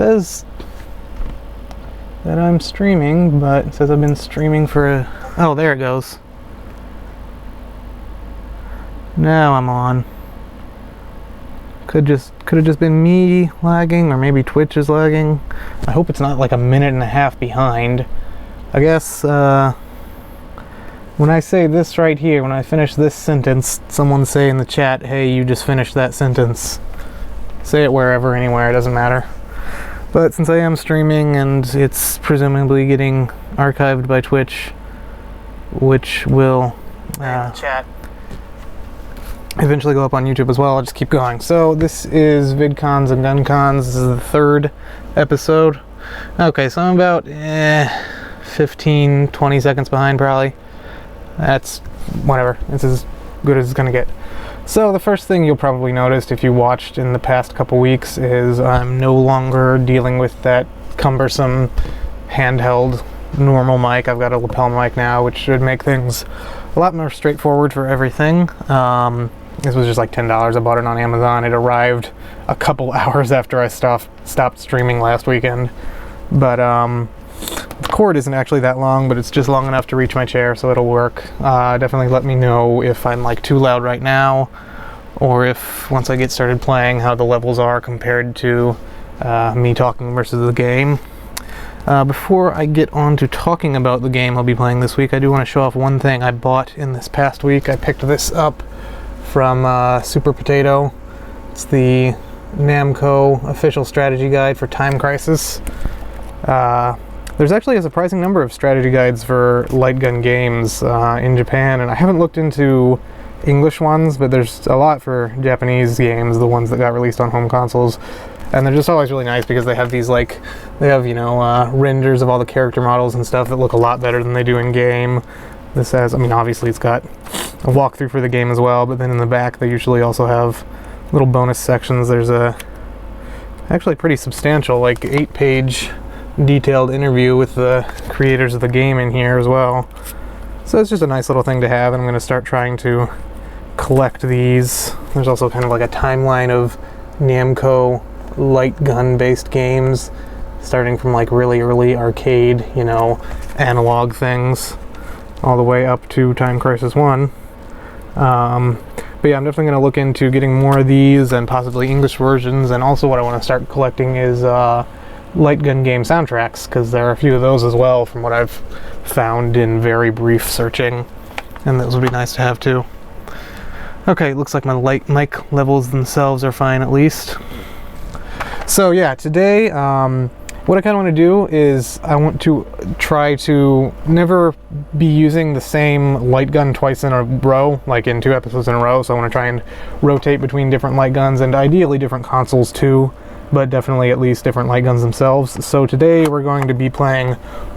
says that I'm streaming, but it says I've been streaming for oh, there it goes. Now I'm on. Could have just been me lagging, or maybe Twitch is lagging. I hope it's not like a minute and a half behind. I guess when I say this right here, when I finish this sentence, someone say in the chat, hey, you just finished that sentence. Say it wherever, anywhere, it doesn't matter. But since I am streaming and it's presumably getting archived by Twitch, which will chat eventually go up on YouTube as well, I'll just keep going. So this is Vidcons and Guncons. This is the 3rd episode. Okay, so I'm about 15-20 seconds behind probably. That's whatever. It's as good as it's gonna get. So the first thing you'll probably notice if you watched in the past couple weeks is I'm no longer dealing with that cumbersome handheld normal mic. I've got a lapel mic now, which should make things a lot more straightforward for everything. This was just like $10. I bought it on Amazon. It arrived a couple hours after I stopped streaming last weekend. But the cord isn't actually that long, but it's just long enough to reach my chair, so it'll work. Definitely let me know if I'm like too loud right now, or if once I get started playing how the levels are compared to me talking versus the game. Before I get on to talking about the game I'll be playing this week, I do want to show off one thing I bought in this past week. I picked this up from Super Potato. It's the Namco official strategy guide for Time Crisis. There's actually a surprising number of strategy guides for light gun games in Japan, and I haven't looked into English ones, but there's a lot for Japanese games, the ones that got released on home consoles. And they're just always really nice because they have these renders of all the character models and stuff that look a lot better than they do in game. This has, I mean, obviously it's got a walkthrough for the game as well, but then in the back they usually also have little bonus sections. There's a actually pretty substantial, like 8-page detailed interview with the creators of the game in here as well. So it's just a nice little thing to have, and I'm going to start trying to collect these. There's also kind of like a timeline of Namco light gun based games, starting from like really early arcade, you know, analog things, all the way up to Time Crisis 1. But yeah, I'm definitely going to look into getting more of these and possibly English versions, and also what I want to start collecting is light gun game soundtracks, because there are a few of those as well from what I've found in very brief searching, and those would be nice to have too. Okay, looks like my mic levels themselves are fine at least. So yeah, today what I kind of want to do is I want to try to never be using the same light gun twice in a row, like in 2 episodes in a row. So I want to try and rotate between different light guns, and ideally different consoles too, but definitely at least different light guns themselves. So today we're going to be playing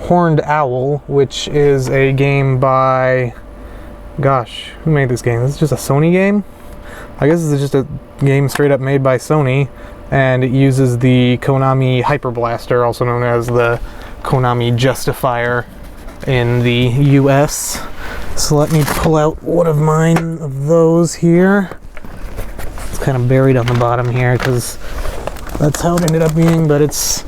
Horned Owl, which is a game by, gosh, who made this game? This is just a Sony game? I guess this is just a game straight up made by Sony, and it uses the Konami Hyper Blaster, also known as the Konami Justifier in the US. So let me pull out one of mine of those here. It's kind of buried on the bottom here because that's how it ended up being, but it's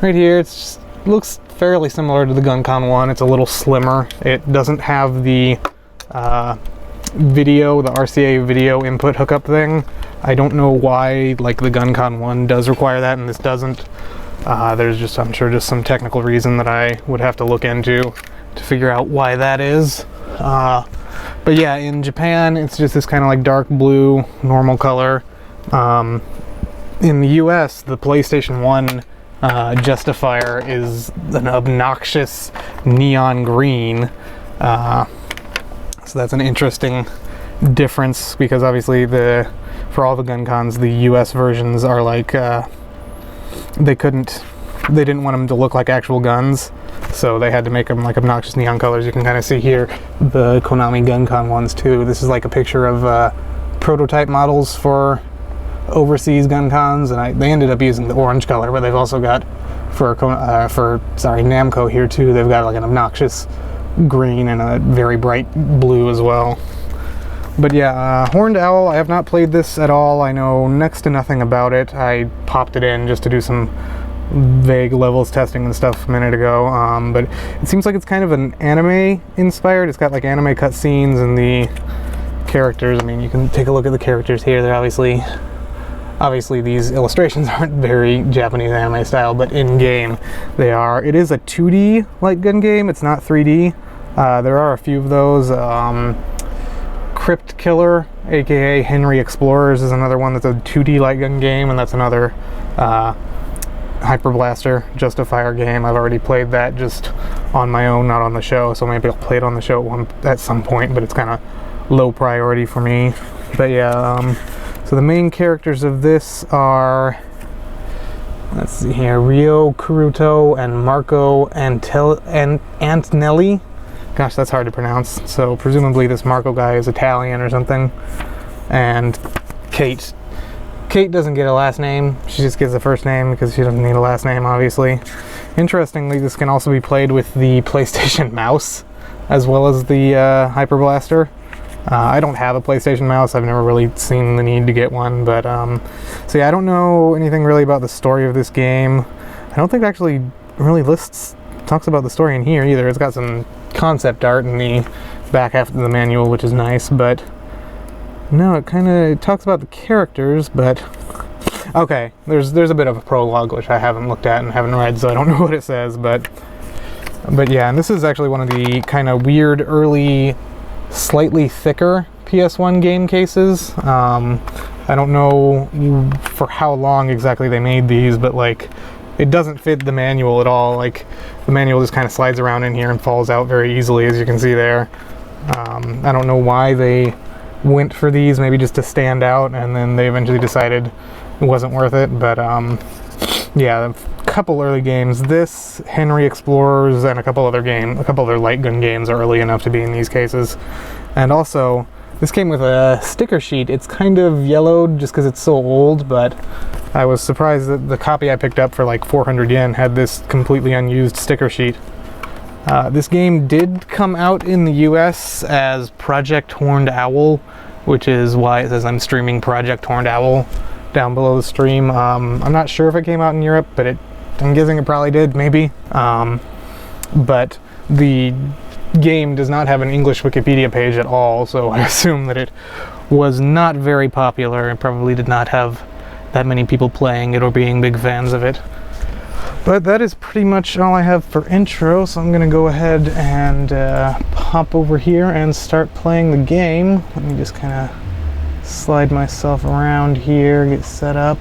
right here. It looks fairly similar to the Guncon one. It's a little slimmer. It doesn't have the video, the RCA video input hookup thing. I don't know why, like the Guncon one does require that and this doesn't. There's just, I'm sure, just some technical reason that I would have to look into to figure out why that is. But yeah, in Japan, it's just this kind of like dark blue, normal color. In the US, the PlayStation 1 Justifier is an obnoxious neon green. So that's an interesting difference, because obviously for all the Guncons, the US versions are like, they didn't want them to look like actual guns, so they had to make them like obnoxious neon colors. You can kind of see here the Konami Guncon ones too. This is like a picture of prototype models for overseas Guncons, and they ended up using the orange color, but they've also got for Namco here too. They've got like an obnoxious green and a very bright blue as well. But yeah, Horned Owl, I have not played this at all. I know next to nothing about it. I popped it in just to do some vague levels testing and stuff a minute ago, but it seems like it's kind of an anime inspired. It's got like anime cutscenes and the characters. I mean, you can take a look at the characters here. They're obviously these illustrations aren't very Japanese anime style, but in game they are. It is a 2D light gun game. It's not 3D. There are a few of those. Crypt Killer, aka Henry Explorers, is another one that's a 2D light gun game, and that's another Hyper Blaster Justifier game. I've already played that just on my own, not on the show, so maybe I'll play it on the show at some point, but it's kind of low priority for me. But yeah, so the main characters of this are, let's see here, Rio Kuruto and Marco Antonelli. Gosh, that's hard to pronounce. So presumably this Marco guy is Italian or something. And Kate doesn't get a last name. She just gets a first name because she doesn't need a last name, obviously. Interestingly, this can also be played with the PlayStation mouse as well as the Hyper Blaster. I don't have a PlayStation mouse. I've never really seen the need to get one, but so yeah, I don't know anything really about the story of this game. I don't think it actually really talks about the story in here either. It's got some concept art in the back half of the manual, which is nice, but no, it talks about the characters, but okay, there's a bit of a prologue which I haven't looked at and haven't read, so I don't know what it says, but yeah, and this is actually one of the kind of weird early, slightly thicker PS1 game cases. I don't know for how long exactly they made these, but like, it doesn't fit the manual at all. Like, the manual just kind of slides around in here and falls out very easily, as you can see there. I don't know why they went for these, maybe just to stand out, and then they eventually decided it wasn't worth it. But yeah, a couple early games. This, Henry Explorers, and a couple other light gun games are early enough to be in these cases. And also, this came with a sticker sheet. It's kind of yellowed just because it's so old, but I was surprised that the copy I picked up for like 400 yen had this completely unused sticker sheet. This game did come out in the US as Project Horned Owl, which is why it says I'm streaming Project Horned Owl down below the stream. I'm not sure if it came out in Europe, but I'm guessing it probably did, maybe. But the game does not have an English Wikipedia page at all, so I assume that it was not very popular and probably did not have that many people playing it or being big fans of it. But that is pretty much all I have for intro, so I'm gonna go ahead and pop over here and start playing the game. Let me just kind of slide myself around here, get set up.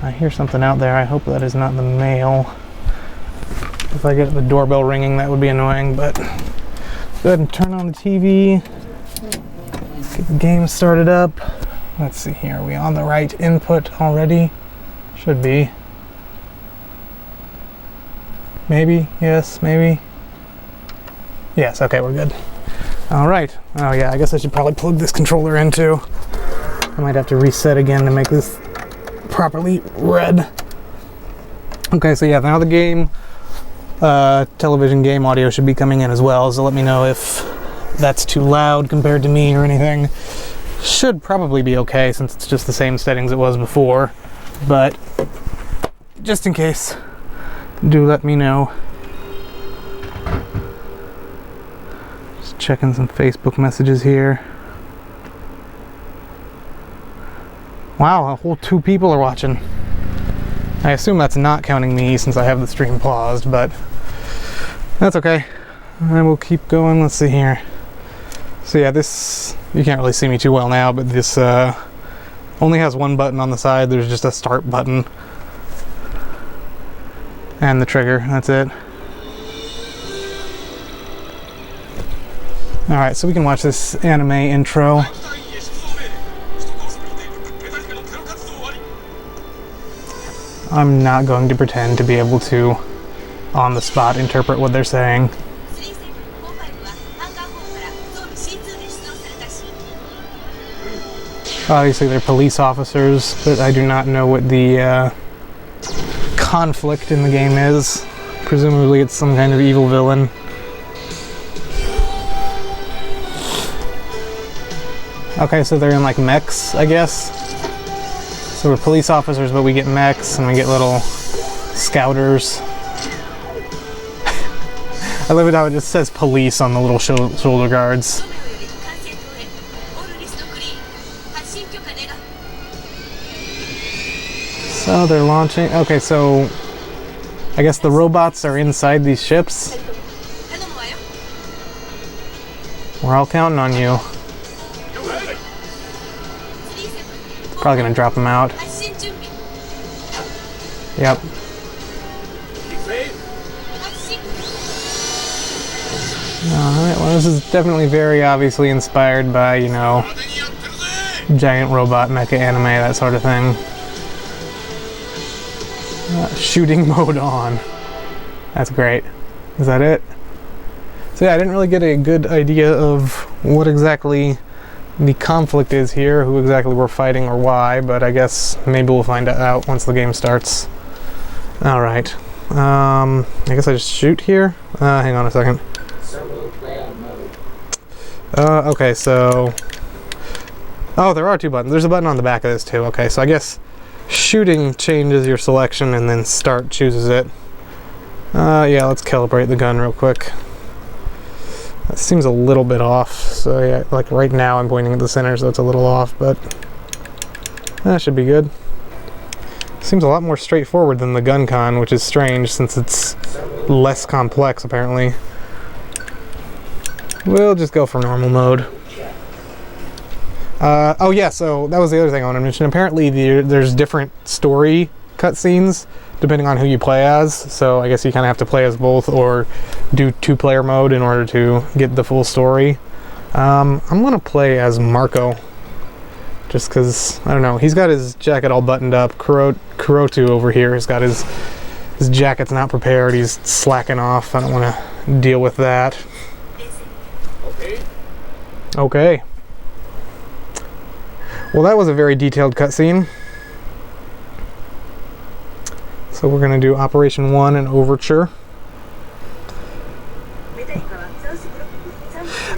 I hear something out there. I hope that is not the mail. If I get the doorbell ringing, that would be annoying, but go ahead and turn on the TV, get the game started up. Let's see here, are we on the right input already? Should be. Maybe, yes, maybe. Yes, okay, we're good. All right, oh yeah, I guess I should probably plug this controller in too. I might have to reset again to make this properly read. Okay, so yeah, now the game, television game audio should be coming in as well, so let me know if that's too loud compared to me or anything. Should probably be okay since it's just the same settings it was before, but just in case, do let me know. Just checking some Facebook messages here. Wow, a whole 2 people are watching. I assume that's not counting me since I have the stream paused, but that's okay. I will keep going. Let's see here. So yeah, this, you can't really see me too well now, but this only has one button on the side. There's just a start button and the trigger, that's it. Alright, so we can watch this anime intro. I'm not going to pretend to be able to, on the spot, interpret what they're saying. Obviously they're police officers, but I do not know what the conflict in the game is. Presumably it's some kind of evil villain. Okay, so they're in like mechs, I guess. So we're police officers, but we get mechs and we get little scouters. I love it how it just says police on the little shoulder guards. So they're launching. Okay, so I guess the robots are inside these ships. We're all counting on you. Probably gonna drop them out. Yep. Alright, well this is definitely very obviously inspired by, you know, giant robot mecha anime, that sort of thing. Shooting mode on. That's great. Is that it? So yeah, I didn't really get a good idea of what exactly the conflict is here, who exactly we're fighting or why, but I guess maybe we'll find out once the game starts. Alright. I guess I just shoot here? Hang on a second. Okay, so... Oh, there are two buttons. There's a button on the back of this too. Okay, so I guess shooting changes your selection and then start chooses it. Yeah, let's calibrate the gun real quick. That seems a little bit off. So yeah, like right now I'm pointing at the center, so it's a little off, but that should be good. Seems a lot more straightforward than the Guncon, which is strange since it's less complex apparently. We'll just go for normal mode. Oh yeah, so that was the other thing I want to mention. Apparently there's different story cutscenes depending on who you play as, so I guess you kind of have to play as both or do two-player mode in order to get the full story. I'm gonna play as Marco, just because, I don't know, he's got his jacket all buttoned up. Kurotu over here has got his jacket's not prepared, he's slacking off. I don't want to deal with that. Okay. Well, that was a very detailed cutscene. So we're going to do Operation 1 and Overture.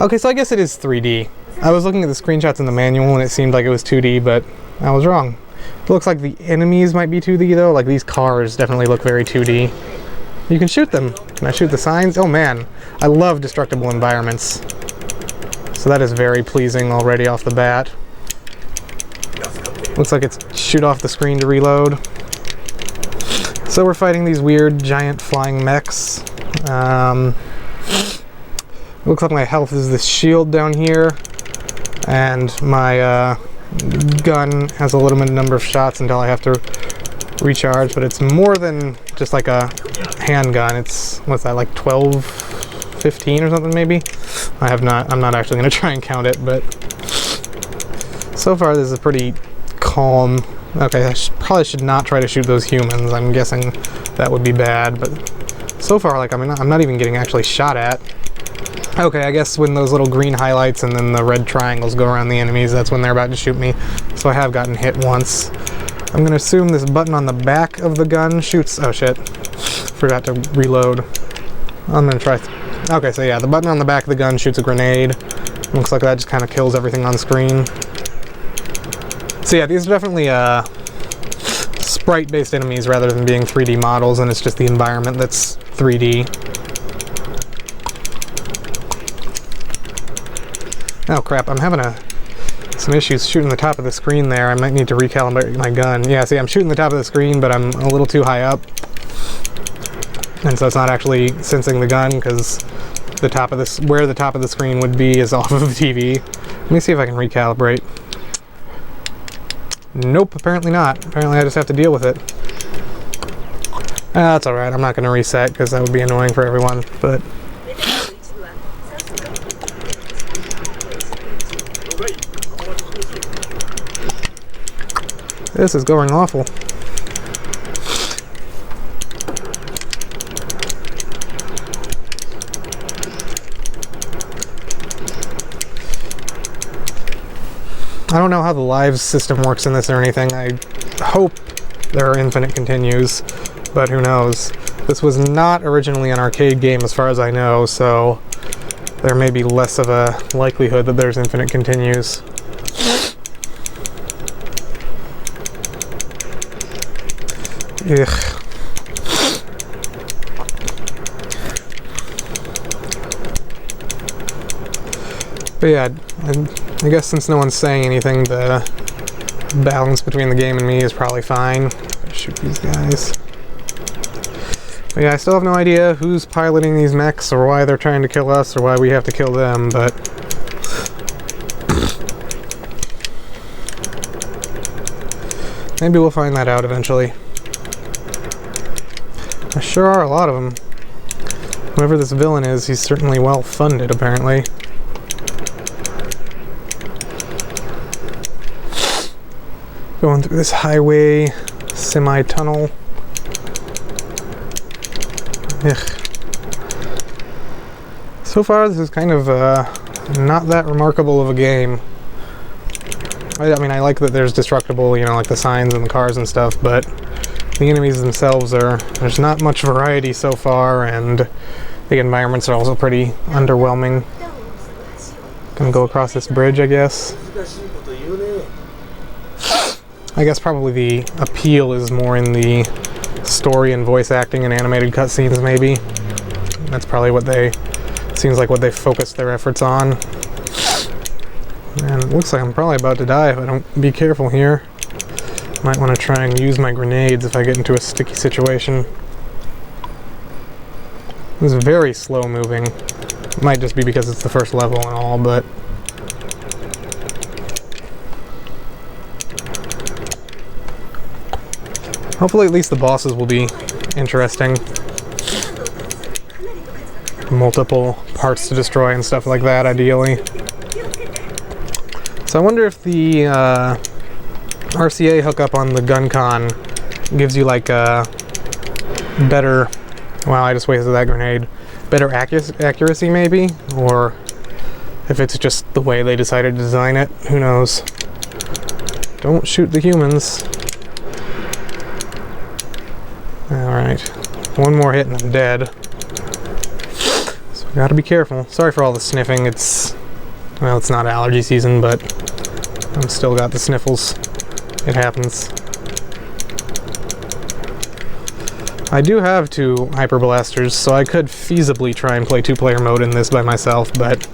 Okay, so I guess it is 3D. I was looking at the screenshots in the manual and it seemed like it was 2D, but I was wrong. It looks like the enemies might be 2D though, like these cars definitely look very 2D. You can shoot them. Can I shoot the signs? Oh man, I love destructible environments. So that is very pleasing already off the bat. Looks like it's shoot off the screen to reload. So we're fighting these weird giant flying mechs. Looks like my health is this shield down here, and my gun has a limited number of shots until I have to recharge, but it's more than just like a handgun. It's, what's that, like 12, 15 or something maybe? I'm not actually going to try and count it, but so far this is pretty calm. Okay, I probably should not try to shoot those humans. I'm guessing that would be bad, but so far, like, I'm not even getting actually shot at. Okay, I guess when those little green highlights and then the red triangles go around the enemies, that's when they're about to shoot me. So I have gotten hit once. I'm gonna assume this button on the back of the gun shoots... Oh shit. Forgot to reload. I'm gonna try... Okay, so yeah, the button on the back of the gun shoots a grenade. Looks like that just kind of kills everything on screen. So yeah, these are definitely sprite-based enemies rather than being 3D models, and it's just the environment that's 3D. Oh crap, I'm having some issues shooting the top of the screen there. I might need to recalibrate my gun. Yeah, see, I'm shooting the top of the screen, but I'm a little too high up. And so it's not actually sensing the gun, because the top of this, where the top of the screen would be is off of the TV. Let me see if I can recalibrate. Nope, apparently not. Apparently I just have to deal with it. That's alright, I'm not going to reset because that would be annoying for everyone, but... This is going awful. I don't know how the live system works in this or anything. I hope there are infinite continues, but who knows. This was not originally an arcade game as far as I know, so there may be less of a likelihood that there's infinite continues. Ugh. But yeah, I guess since no one's saying anything, the balance between the game and me is probably fine. Shoot these guys. But yeah, I still have no idea who's piloting these mechs or why they're trying to kill us or why we have to kill them, but maybe we'll find that out eventually. There sure are a lot of them. Whoever this villain is, he's certainly well funded, apparently. Going through this highway, semi-tunnel. Ugh. So far, this is kind of not that remarkable of a game. I mean, I like that there's destructible, you know, like the signs and the cars and stuff, but the enemies themselves there's not much variety so far, and the environments are also pretty underwhelming. Gonna go across this bridge, I guess. I guess probably the appeal is more in the story and voice acting and animated cutscenes, maybe. That's probably seems like what they focused their efforts on. And it looks like I'm probably about to die if I don't be careful here. Might want to try and use my grenades if I get into a sticky situation. This is very slow moving. It might just be because it's the first level and all, but hopefully at least the bosses will be interesting. Multiple parts to destroy and stuff like that, ideally. So I wonder if the RCA hookup on the Guncon gives you like a better... Wow, I just wasted that grenade. Better accuracy, maybe? Or if it's just the way they decided to design it. Who knows? Don't shoot the humans. Alright. One more hit and I'm dead. So we gotta be careful. Sorry for all the sniffing. Well, it's not allergy season, but I've still got the sniffles. It happens. I do have 2 hyper blasters, so I could feasibly try and play 2-player mode in this by myself, but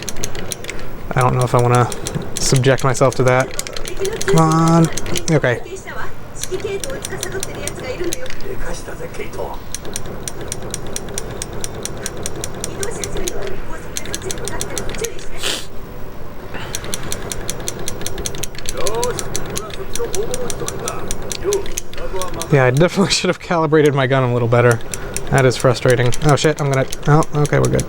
I don't know if I want to subject myself to that. Come on. Okay. Yeah, I definitely should have calibrated my gun a little better. That is frustrating. Oh shit, oh, okay, we're good.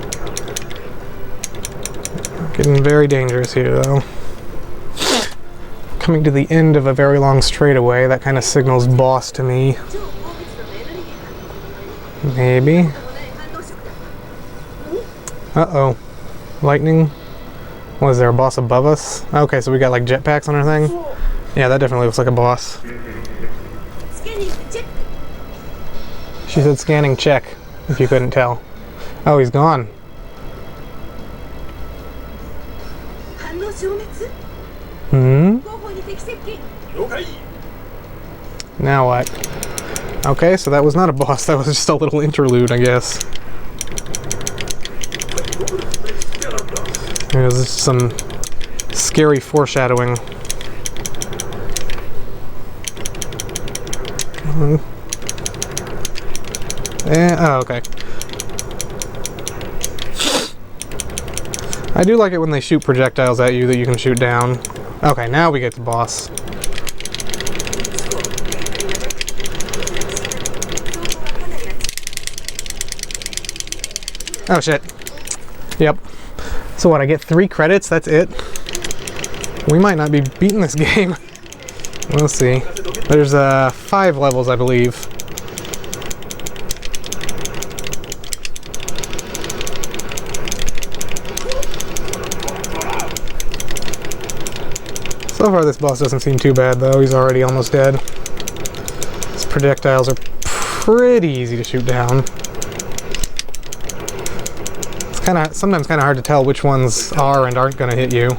Getting very dangerous here, though. Coming to the end of a very long straightaway, that kind of signals boss to me. Maybe. Uh-oh. Lightning? Was there a boss above us? Okay, so we got like jetpacks on our thing? Yeah, that definitely looks like a boss. She said scanning check, if you couldn't tell. Oh, he's gone. Hmm? Now what? Okay, so that was not a boss, that was just a little interlude, I guess. There's some scary foreshadowing. Oh, okay. I do like it when they shoot projectiles at you that you can shoot down. Okay, now we get the boss. Oh shit. Yep. So what, I get 3 credits? That's it? We might not be beating this game. We'll see. There's 5 levels, I believe. So far this boss doesn't seem too bad though, he's already almost dead. His projectiles are pretty easy to shoot down. It's sometimes kind of hard to tell which ones are and aren't going to hit you.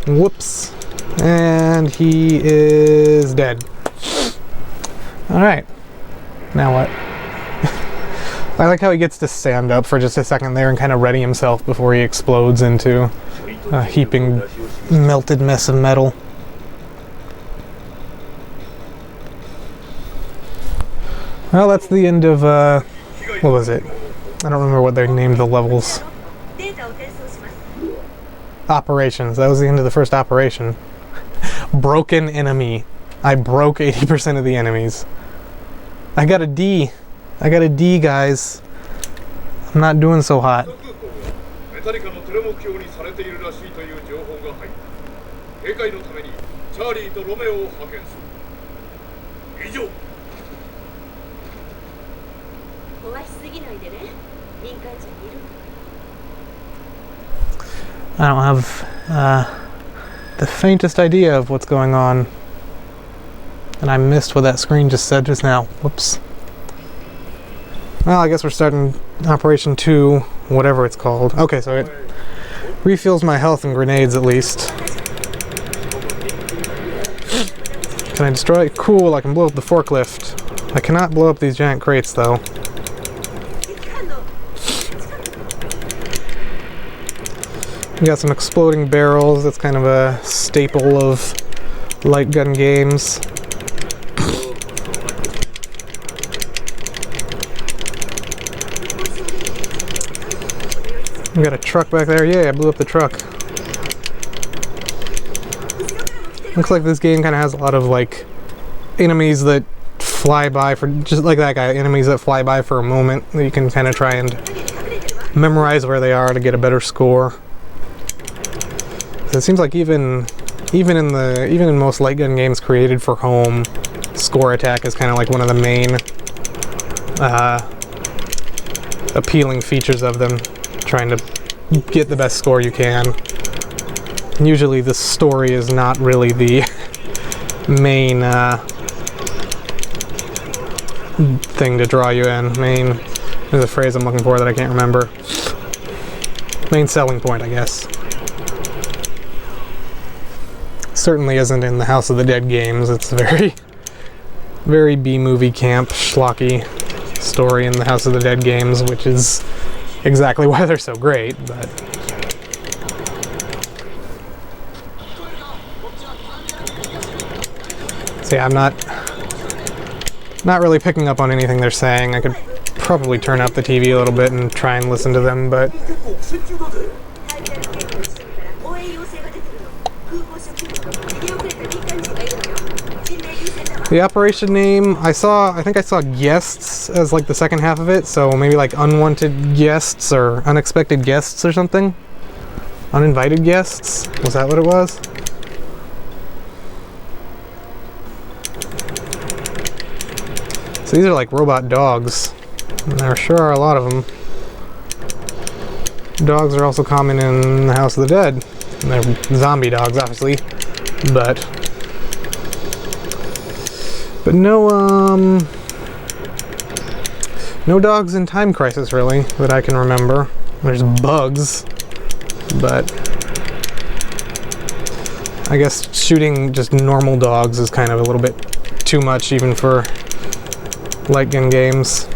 Whoops. And he is dead. Alright. Now what? I like how he gets to stand up for just a second there and kind of ready himself before he explodes into a heaping melted mess of metal. Well, that's the end of, what was it? I don't remember what they named the levels. Operations. That was the end of the first operation. Broken enemy. I broke 80% of the enemies. I got a D. I got a D, guys. I'm not doing so hot. I don't have the faintest idea of what's going on. And I missed what that screen just said just now. Whoops. Well, I guess we're starting Operation 2, whatever it's called. Okay, so it refills my health and grenades at least. Can I destroy it? Cool, I can blow up the forklift. I cannot blow up these giant crates, though. We got some exploding barrels. That's kind of a staple of light gun games. We got a truck back there. Yay, I blew up the truck. Looks like this game kind of has a lot of like enemies that fly by for, just like that guy, enemies that fly by for a moment that you can kind of try and memorize where they are to get a better score. So it seems like even in most light gun games created for home, score attack is kind of like one of the main appealing features of them. Trying to get the best score you can. Usually the story is not really the main thing to draw you in. There's a phrase I'm looking for that I can't remember. Main selling point, I guess. Certainly isn't in the House of the Dead games. It's a very B-movie camp, schlocky story in the House of the Dead games, which is exactly why they're so great, but so yeah, I'm not really picking up on anything they're saying. I could probably turn up the TV a little bit and try and listen to them, but the operation name, I think I saw guests as like the second half of it, so maybe like unwanted guests or unexpected guests or something? Uninvited guests? Was that what it was? So these are like robot dogs, and there sure are a lot of them. Dogs are also common in the House of the Dead. And they're zombie dogs, obviously, but no dogs in Time Crisis, really, that I can remember. There's bugs, but I guess shooting just normal dogs is kind of a little bit too much even for light gun games.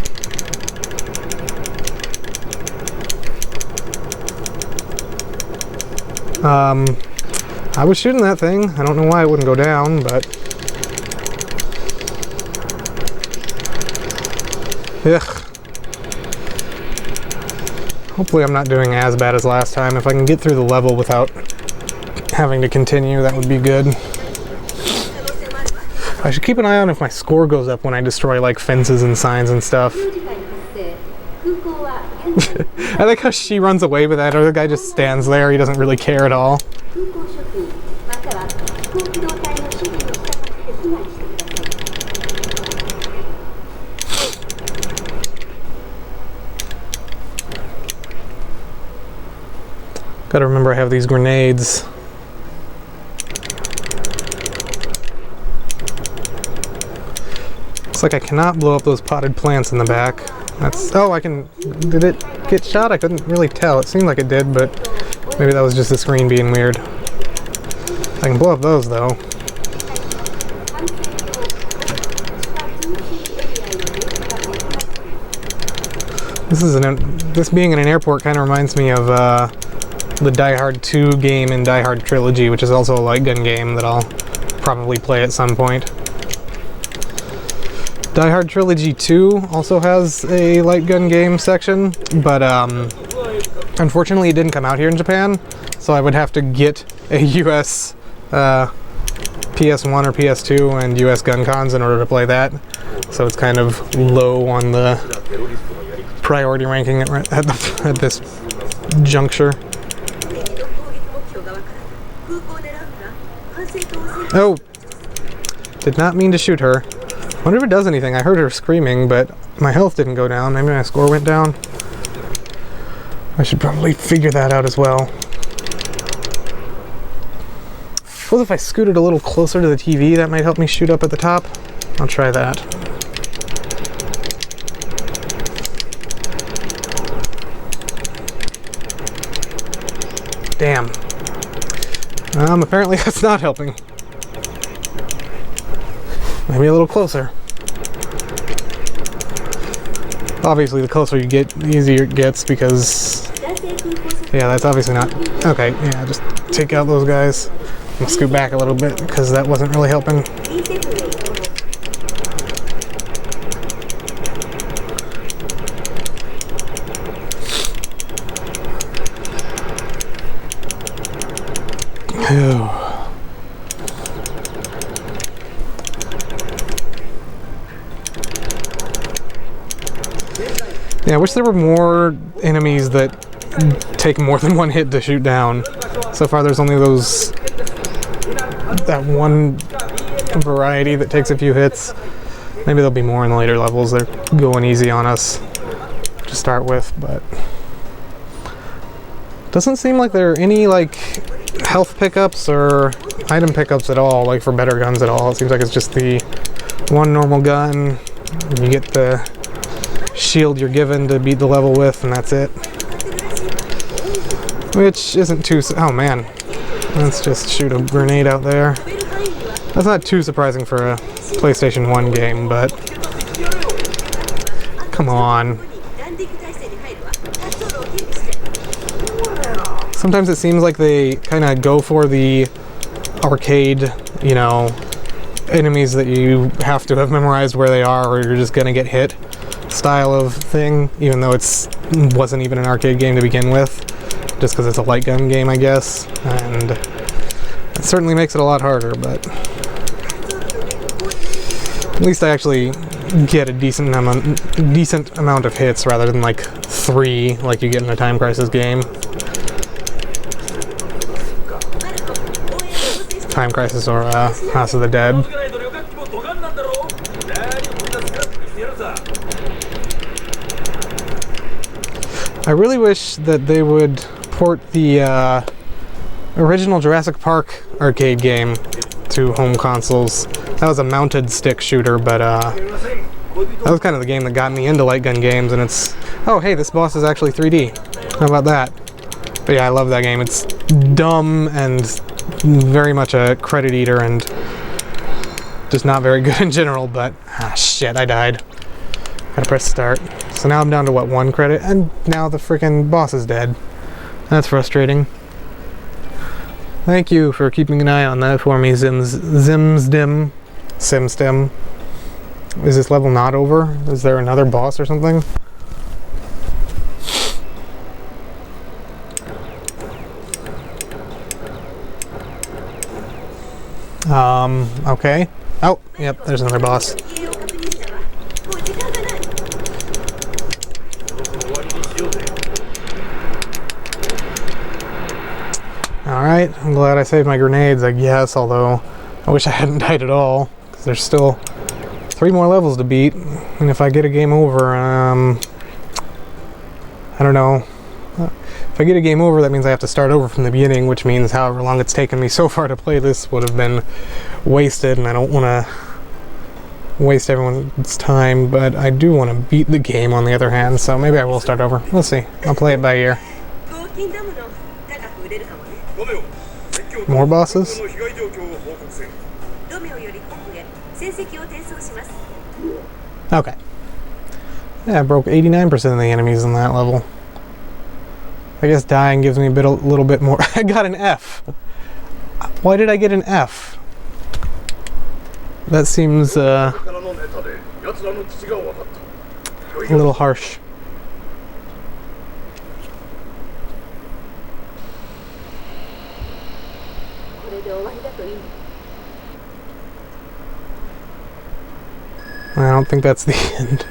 I was shooting that thing. I don't know why it wouldn't go down, but ugh. Hopefully I'm not doing as bad as last time. If I can get through the level without having to continue, that would be good. I should keep an eye on if my score goes up when I destroy like fences and signs and stuff. I like how she runs away, but that other guy just stands there. He doesn't really care at all. Gotta remember I have these grenades. Looks like I cannot blow up those potted plants in the back. Oh, I can... Did it get shot? I couldn't really tell. It seemed like it did, but maybe that was just the screen being weird. I can blow up those, though. This being in an airport kind of reminds me of the Die Hard 2 game in Die Hard Trilogy, which is also a light gun game that I'll probably play at some point. Die Hard Trilogy 2 also has a light gun game section, but unfortunately it didn't come out here in Japan, so I would have to get a US PS1 or PS2 and US Guncons in order to play that. So it's kind of low on the priority ranking at this juncture. Oh! Did not mean to shoot her. Wonder if it does anything. I heard her screaming, but my health didn't go down. Maybe my score went down. I should probably figure that out as well. Suppose if I scooted a little closer to the TV, that might help me shoot up at the top. I'll try that. Damn. Apparently that's not helping. Maybe a little closer. Obviously, the closer you get, the easier it gets because... Yeah, that's obviously not... Okay, yeah, just take out those guys and scoot back a little bit because that wasn't really helping. Yeah, I wish there were more enemies that take more than one hit to shoot down. So far there's only that one variety that takes a few hits. Maybe there'll be more in the later levels. They're going easy on us to start with, but doesn't seem like there are any like health pickups or item pickups at all, like for better guns at all. It seems like it's just the one normal gun, and you get the shield you're given to beat the level with, and that's it. Which isn't too... Oh man, let's just shoot a grenade out there. That's not too surprising for a PlayStation 1 game, but... Come on. Sometimes it seems like they kind of go for the arcade, you know, enemies that you have to have memorized where they are or you're just gonna get hit style of thing, even though it wasn't even an arcade game to begin with, just because it's a light gun game, I guess, and it certainly makes it a lot harder, but at least I actually get a decent amount of hits rather than like 3 like you get in a Time Crisis game. Time Crisis or House of the Dead. I really wish that they would port the original Jurassic Park arcade game to home consoles. That was a mounted stick shooter, but that was kind of the game that got me into light gun games, and it's... Oh, hey, this boss is actually 3D. How about that? But yeah, I love that game. It's dumb and very much a credit eater and just not very good in general, but... Ah, shit, I died. Gotta press start. So now I'm down to, what, 1 credit? And now the freaking boss is dead. That's frustrating. Thank you for keeping an eye on that for me, Simstim. Is this level not over? Is there another boss or something? Okay. Oh, yep, there's another boss. Alright, I'm glad I saved my grenades, I guess, although I wish I hadn't died at all, because there's still 3 more levels to beat, and if I get a game over, I don't know. If I get a game over, that means I have to start over from the beginning, which means however long it's taken me so far to play this would have been wasted, and I don't want to waste everyone's time, but I do want to beat the game on the other hand, so maybe I will start over. We'll see. I'll play it by ear. More bosses? Okay. Yeah, I broke 89% of the enemies in that level. I guess dying gives me a little bit more. I got an F. Why did I get an F? That seems a little harsh. I don't think that's the end.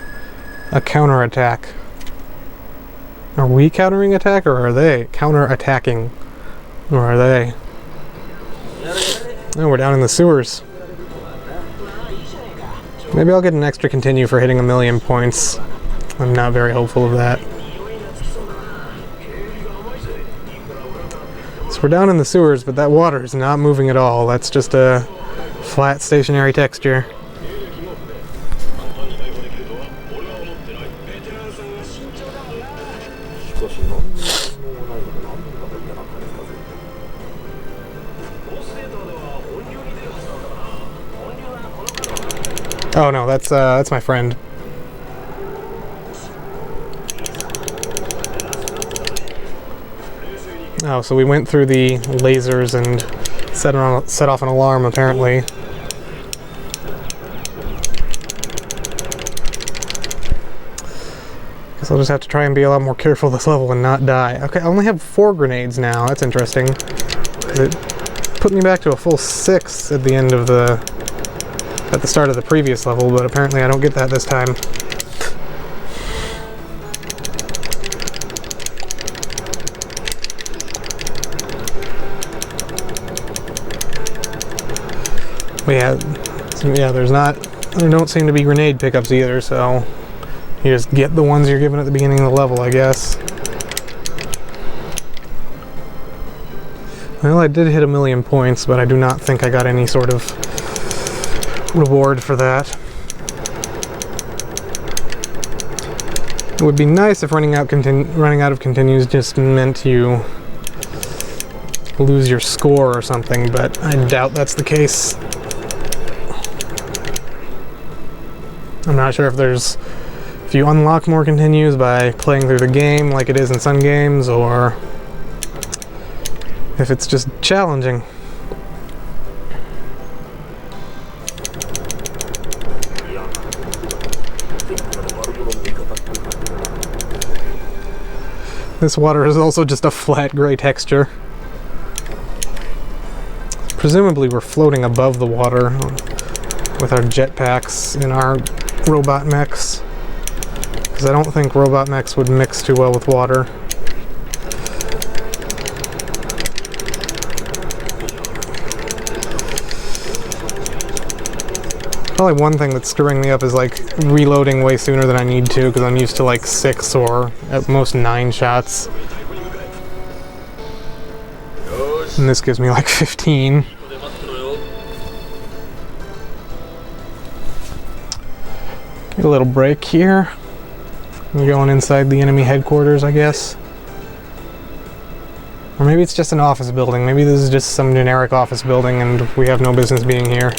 A counterattack. Are we countering attack, or are they counter-attacking? Or are they? Oh, we're down in the sewers. Maybe I'll get an extra continue for hitting 1,000,000 points. I'm not very hopeful of that. So we're down in the sewers, but that water is not moving at all. That's just a flat, stationary texture. Oh no, that's my friend. Oh, so we went through the lasers and set off an alarm, apparently. Guess I'll just have to try and be a lot more careful this level and not die. Okay, I only have 4 grenades now. That's interesting. It put me back to a full 6 at the end of at the start of the previous level, but apparently I don't get that this time. But yeah, there don't seem to be grenade pickups either, so you just get the ones you're given at the beginning of the level, I guess. Well, I did hit 1,000,000 points, but I do not think I got any sort of reward for that. It would be nice if running out of continues just meant you lose your score or something, but I doubt that's the case. I'm not sure if you unlock more continues by playing through the game like it is in some games, or if it's just challenging. This water is also just a flat gray texture. Presumably we're floating above the water with our jetpacks in our robot mechs, because I don't think robot mechs would mix too well with water. Probably one thing that's screwing me up is like reloading way sooner than I need to, because I'm used to like 6 or at most 9 shots. And this gives me like 15. Get a little break here. I'm going inside the enemy headquarters, I guess. Or maybe it's just an office building. Maybe this is just some generic office building and we have no business being here.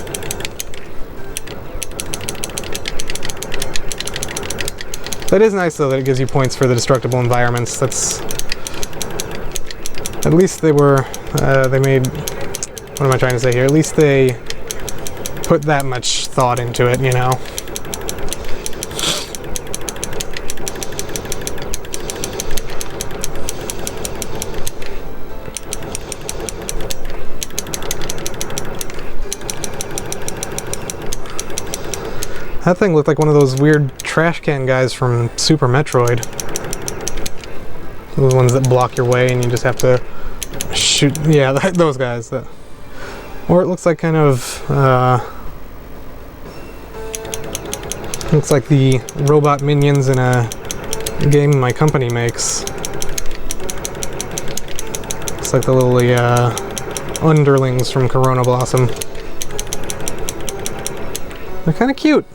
That is nice, though, that it gives you points for the destructible environments. That's... At least they were... they made... What am I trying to say here? At least they put that much thought into it, you know? That thing looked like one of those weird trash can guys from Super Metroid. Those ones that block your way and you just have to shoot... Yeah, those guys. Or it looks like kind of... looks like the robot minions in a game my company makes. Looks like the little underlings from Corona Blossom. They're kind of cute.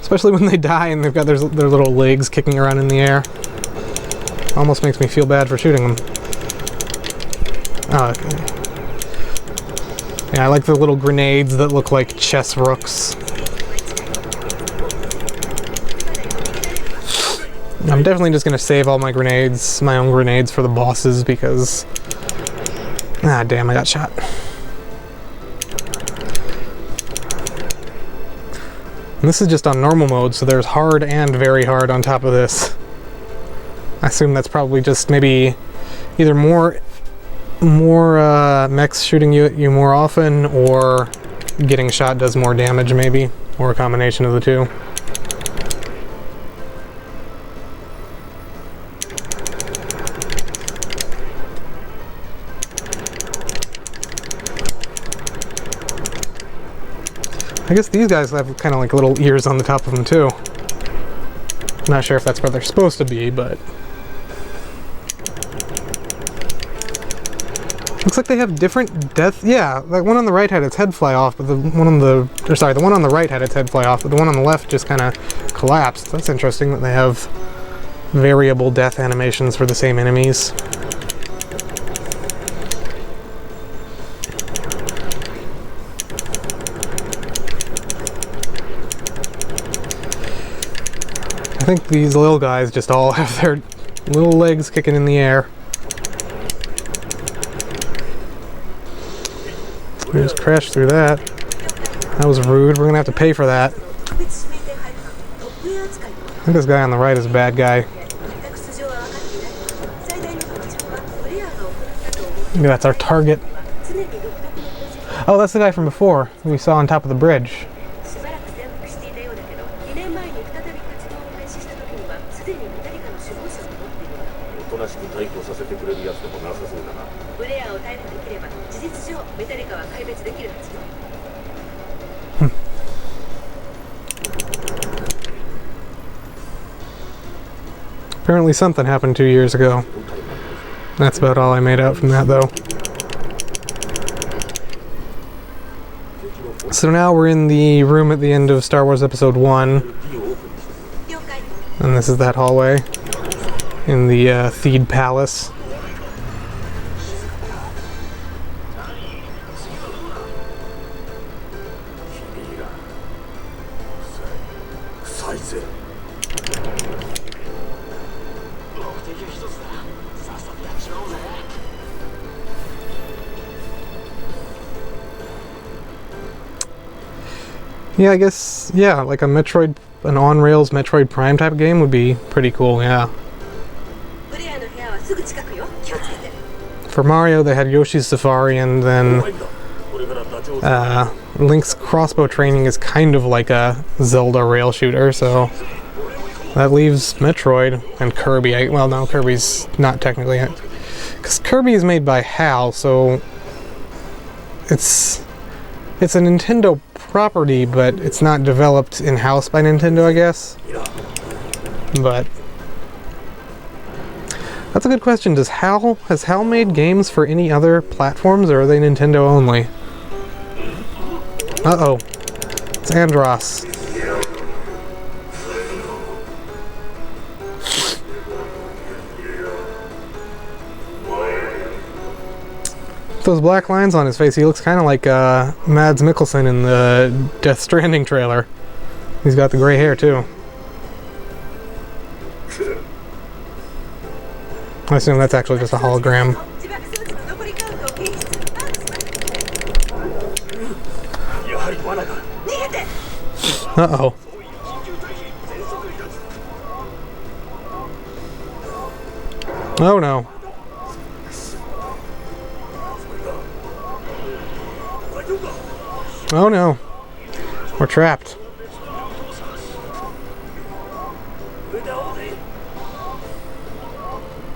Especially when they die and they've got their little legs kicking around in the air. Almost makes me feel bad for shooting them. Oh, okay. Yeah, I like the little grenades that look like chess rooks. I'm definitely just going to save all my grenades, my own grenades for the bosses because... Ah, damn, I got shot. And this is just on normal mode, so there's hard and very hard on top of this. I assume that's probably just maybe either more mechs shooting you at you more often, or getting shot does more damage maybe, or a combination of the two. I guess these guys have kind of like little ears on the top of them too. Not sure if that's where they're supposed to be, but... Looks like they have different death... Yeah, like one on the right had its head fly off, but the one on the... Or sorry, the one on the right had its head fly off, but the one on the left just kind of collapsed. That's interesting that they have variable death animations for the same enemies. I think these little guys just all have their little legs kicking in the air. We just crashed through that. That was rude. We're gonna have to pay for that. I think this guy on the right is a bad guy. Maybe that's our target. Oh, that's the guy from before who we saw on top of the bridge. Apparently something happened 2 years ago. That's about all I made out from that though. So now we're in the room at the end of Star Wars Episode 1. And this is that hallway in the Theed Palace. Yeah, I guess, yeah, like a Metroid, an on-rails Metroid Prime type of game would be pretty cool, yeah. For Mario, they had Yoshi's Safari, and then Link's crossbow training is kind of like a Zelda rail shooter, so that leaves Metroid and Kirby. Well, no, Kirby's not technically it, because Kirby is made by HAL, so it's a Nintendo property, but it's not developed in-house by Nintendo, I guess. But that's a good question. Has HAL made games for any other platforms, or are they Nintendo only? Uh-oh. It's Andros. Those black lines on his face, he looks kind of like Mads Mikkelsen in the Death Stranding trailer. He's got the gray hair too. I assume that's actually just a hologram. Uh-oh. Oh no. Oh no. We're trapped.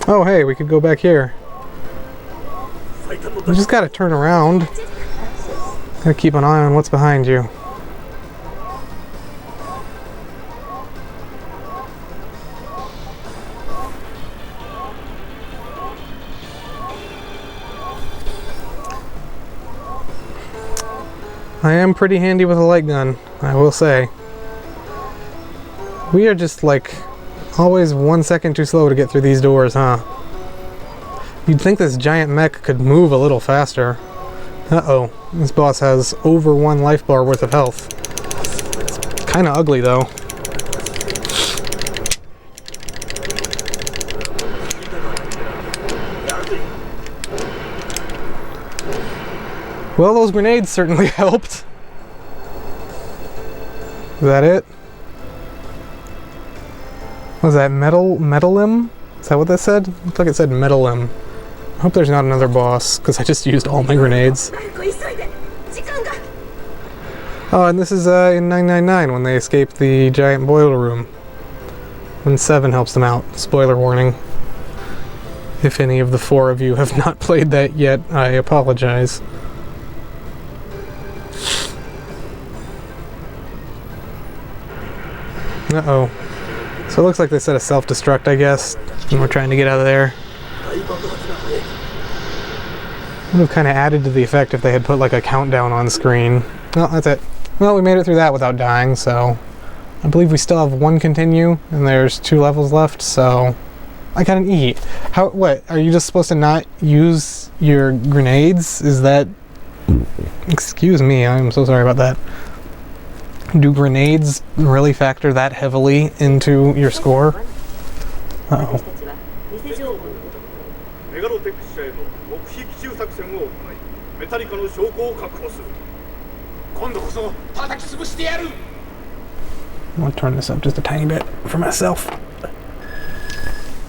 Oh hey, we could go back here. You just gotta turn around. Gotta keep an eye on what's behind you. I am pretty handy with a light gun, I will say. We are just like always 1 second too slow to get through these doors, huh? You'd think this giant mech could move a little faster. Uh-oh, this boss has over 1 life bar worth of health. It's kinda ugly though. Well, those grenades certainly helped. Is that it? Was that metal-limb? Is that what that said? Looked like it said metal-limb. I hope there's not another boss, because I just used all my grenades. Oh, and this is in 999 when they escape the giant boiler room. When 7 helps them out. Spoiler warning. If any of the 4 of you have not played that yet, I apologize. Uh-oh. So it looks like they set a self-destruct, I guess, and we're trying to get out of there. Would have kind of added to the effect if they had put like a countdown on screen. Well, that's it. Well, we made it through that without dying, so I believe we still have 1 continue, and there's 2 levels left, so I got an E. How, what, are you just supposed to not use your grenades? Is that... Excuse me, I'm so sorry about that. Do grenades really factor that heavily into your score? Uh-oh. I want to turn this up just a tiny bit for myself.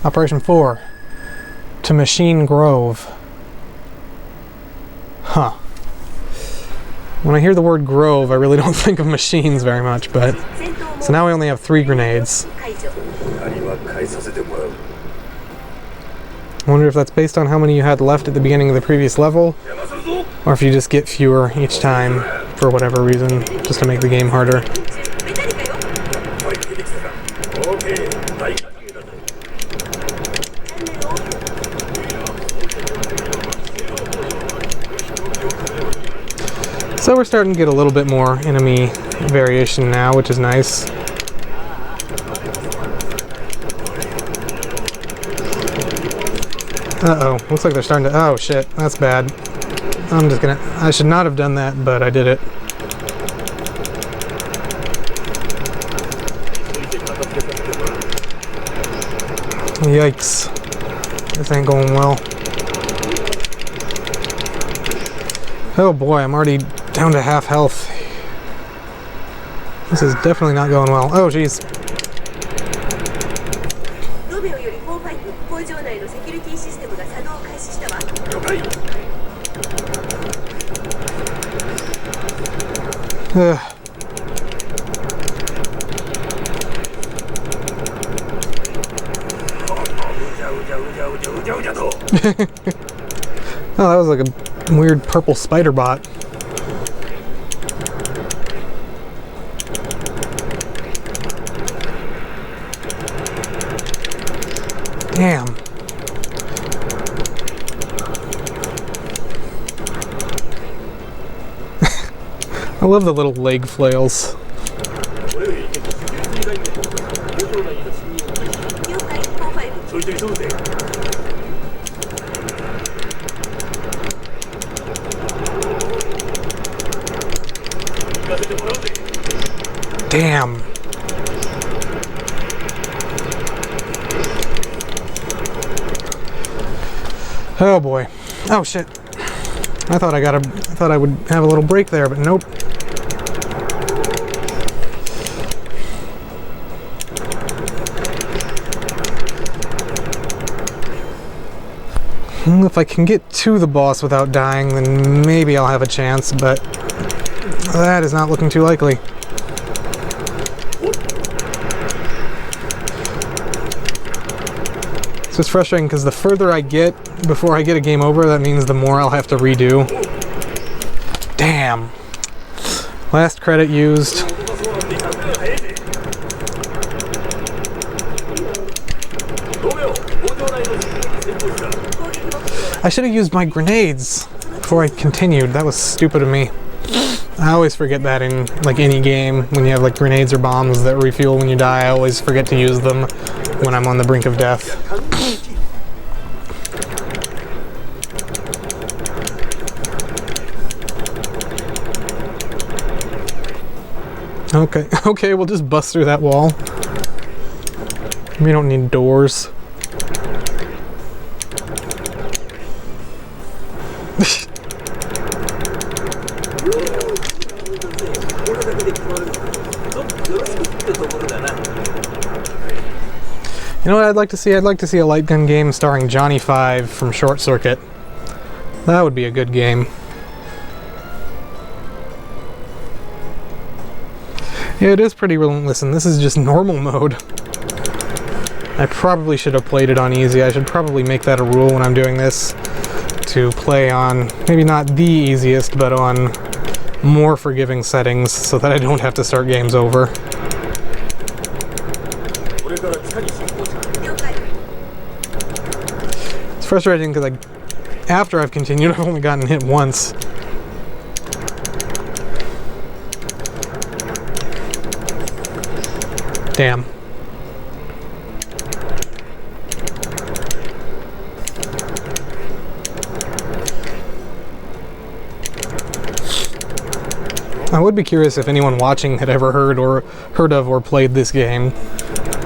Operation 4. To Machine Grove. Huh. When I hear the word grove, I really don't think of machines very much, but... So now we only have 3 grenades. I wonder if that's based on how many you had left at the beginning of the previous level, or if you just get fewer each time for whatever reason, just to make the game harder. So we're starting to get a little bit more enemy variation now, which is nice. Uh-oh, looks like they're starting to... Oh shit, that's bad. I'm just gonna... I should not have done that, but I did it. Yikes. This ain't going well. Oh boy, I'm already down to half health. This is definitely not going well. Oh jeez. Oh, that was like a weird purple spider bot. Damn. I love the little leg flails. Damn. Oh boy. Oh shit. I thought I would have a little break there, but nope. Well, if I can get to the boss without dying, then maybe I'll have a chance, but that is not looking too likely. It's just frustrating because the further I get before I get a game over, that means the more I'll have to redo. Damn. Last credit used. I should have used my grenades before I continued. That was stupid of me. I always forget that in like any game when you have like grenades or bombs that refuel when you die. I always forget to use them when I'm on the brink of death. Okay, we'll just bust through that wall. We don't need doors. You know what I'd like to see? I'd like to see a light gun game starring Johnny 5 from Short Circuit. That would be a good game. Yeah, it is pretty relentless, and this is just normal mode. I probably should have played it on easy. I should probably make that a rule when I'm doing this, to play on, maybe not the easiest, but on more forgiving settings, so that I don't have to start games over. It's frustrating because after I've continued, I've only gotten hit once. Damn. I would be curious if anyone watching had ever heard of or played this game,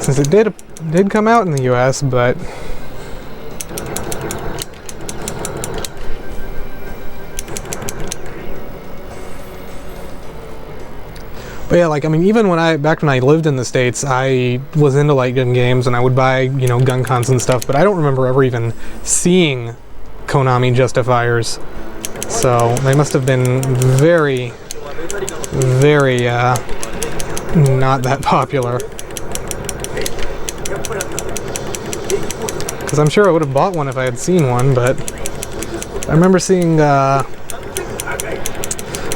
since it did come out in the US, but yeah, like, I mean, even back when I lived in the States, I was into light gun games, and I would buy, you know, Guncons and stuff, but I don't remember ever even seeing Konami justifiers. So they must have been very, very, not that popular. Because I'm sure I would have bought one if I had seen one, but I remember seeing,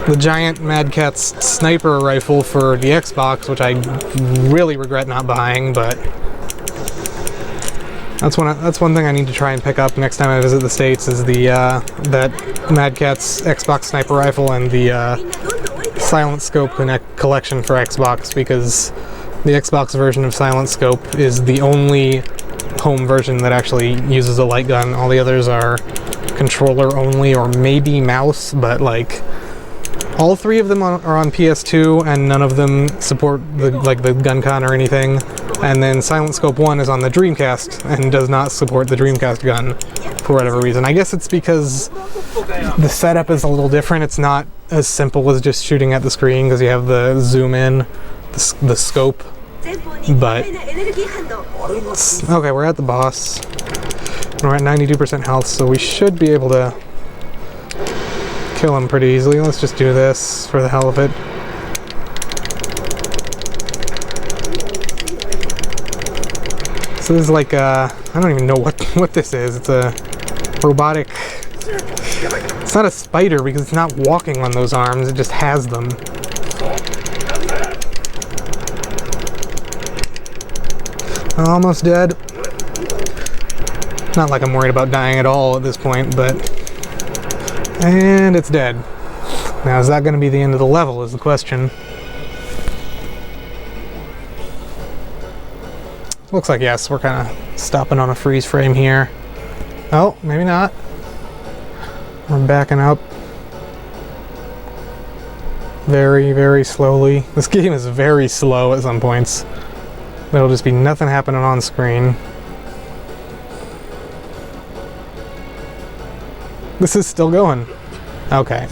the giant Mad Catz sniper rifle for the Xbox, which I really regret not buying, but that's one thing I need to try and pick up next time I visit the States, is the that Mad Catz Xbox sniper rifle and the Silent Scope collection for Xbox, because the Xbox version of Silent Scope is the only home version that actually uses a light gun. All the others are controller only, or maybe mouse, but like, all three of them are on PS2, and none of them support the Guncon or anything. And then Silent Scope 1 is on the Dreamcast and does not support the Dreamcast gun for whatever reason. I guess it's because the setup is a little different. It's not as simple as just shooting at the screen, because you have the zoom in, the scope. But okay, we're at the boss. We're at 92% health, so we should be able to kill him pretty easily. Let's just do this for the hell of it. So this is like I don't even know what this is. It's a robotic. It's not a spider because it's not walking on those arms. It just has them. Almost dead. Not like I'm worried about dying at all at this point, but. And it's dead. Now, is that going to be the end of the level, is the question. Looks like yes, we're kind of stopping on a freeze frame here. Oh, maybe not. We're backing up. Very, very slowly. This game is very slow at some points. There'll just be nothing happening on screen. This is still going. Okay.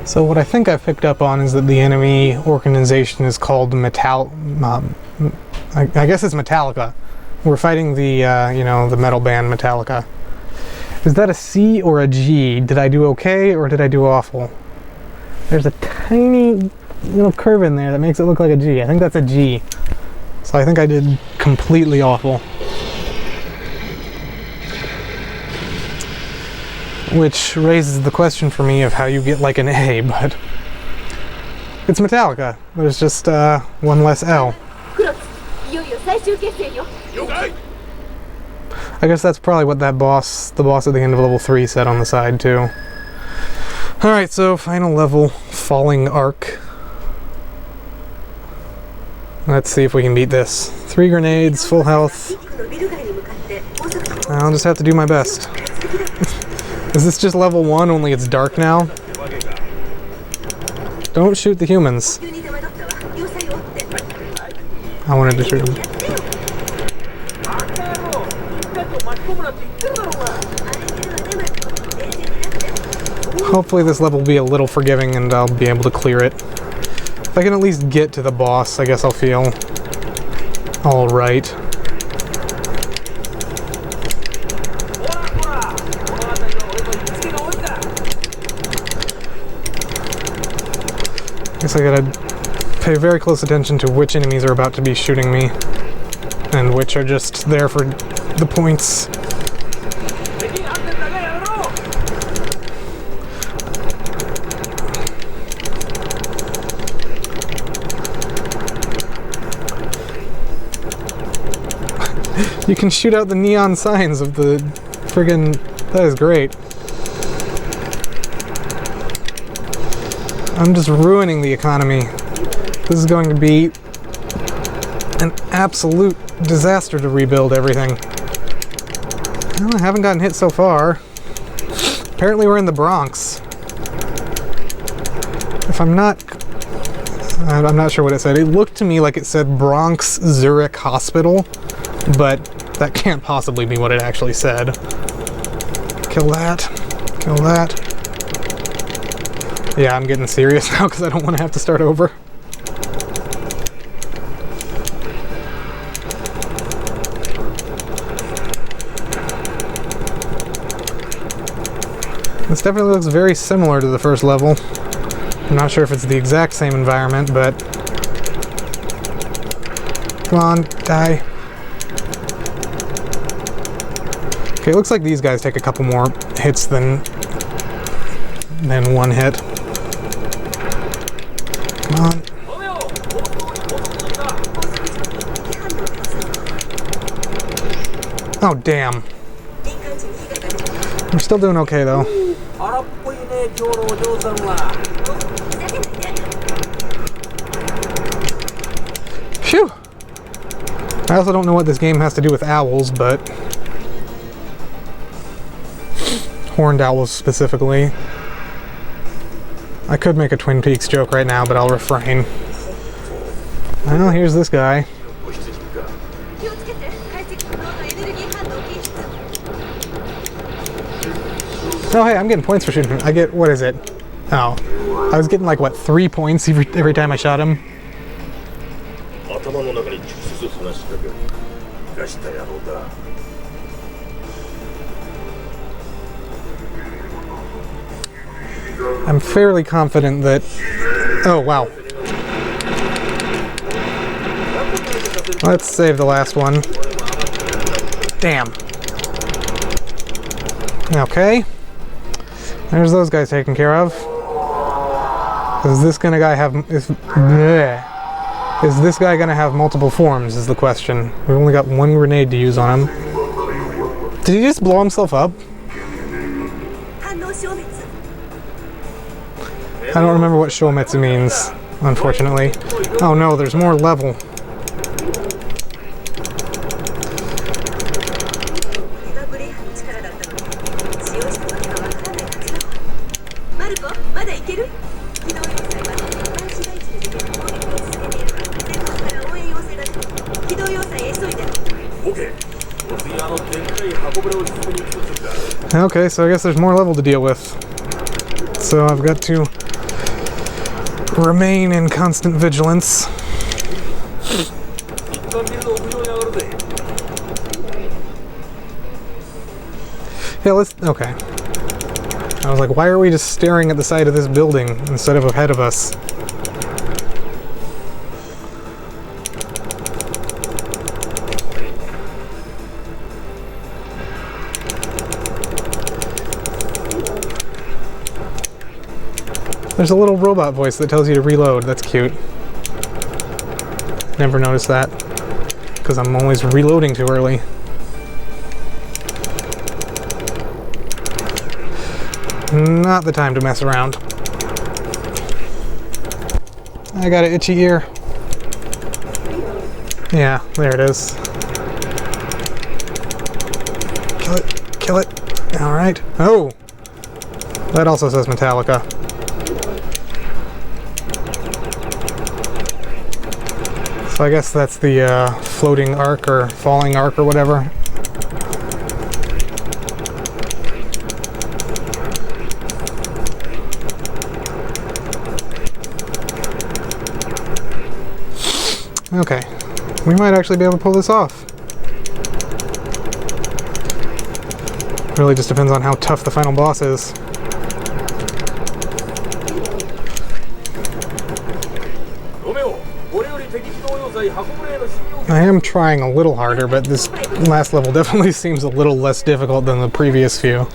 So what I think I've picked up on is that the enemy organization is called I guess it's Metallica. We're fighting the, you know, the metal band Metallica. Is that a C or a G? Did I do okay or did I do awful? There's a tiny little curve in there that makes it look like a G. I think that's a G. So I think I did completely awful. Which raises the question for me of how you get like an A, but it's Metallica. There's just one less L. I guess that's probably what the boss at the end of level 3 said on the side too. Alright, so final level, Falling Arc. Let's see if we can beat this. 3 grenades, full health. I'll just have to do my best. Is this just level 1, only it's dark now? Don't shoot the humans. I wanted to shoot them. Hopefully this level will be a little forgiving and I'll be able to clear it. If I can at least get to the boss, I guess I'll feel alright. Guess I gotta pay very close attention to which enemies are about to be shooting me and which are just there for the points. You can shoot out the neon signs of the friggin'... That is great. I'm just ruining the economy. This is going to be an absolute disaster to rebuild everything. Well, I haven't gotten hit so far. Apparently we're in the Bronx. If I'm not sure what it said. It looked to me like it said Bronx Zurich Hospital, but that can't possibly be what it actually said. Kill that. Kill that. Yeah, I'm getting serious now because I don't want to have to start over. This definitely looks very similar to the first level. I'm not sure if it's the exact same environment, but... Come on, die. Okay, it looks like these guys take a couple more hits than one hit. Come on. Oh, damn. We're still doing okay, though. Phew! I also don't know what this game has to do with owls, but... horned owls specifically. I could make a Twin Peaks joke right now, but I'll refrain. Well, here's this guy. Oh, hey, I'm getting points for shooting him. I get, what is it? Oh. I was getting like, what, 3 points every time I shot him? I'm fairly confident that... Oh, wow. Let's save the last one. Damn. Okay. There's those guys taken care of. Is this guy gonna have multiple forms is the question. We've only got 1 grenade to use on him. Did he just blow himself up? I don't remember what Shometsu means, unfortunately. Oh no, there's more level. Okay, so I guess there's more level to deal with. So I've got to remain in constant vigilance. Yeah, okay. I was like, why are we just staring at the side of this building instead of ahead of us? There's a little robot voice that tells you to reload. That's cute. Never noticed that, because I'm always reloading too early. Not the time to mess around. I got an itchy ear. Yeah, there it is. Kill it. Kill it. Alright. Oh! That also says Metallica. So I guess that's the floating arc or falling arc or whatever. Okay, we might actually be able to pull this off. Really just depends on how tough the final boss is. I am trying a little harder, but this last level definitely seems a little less difficult than the previous few.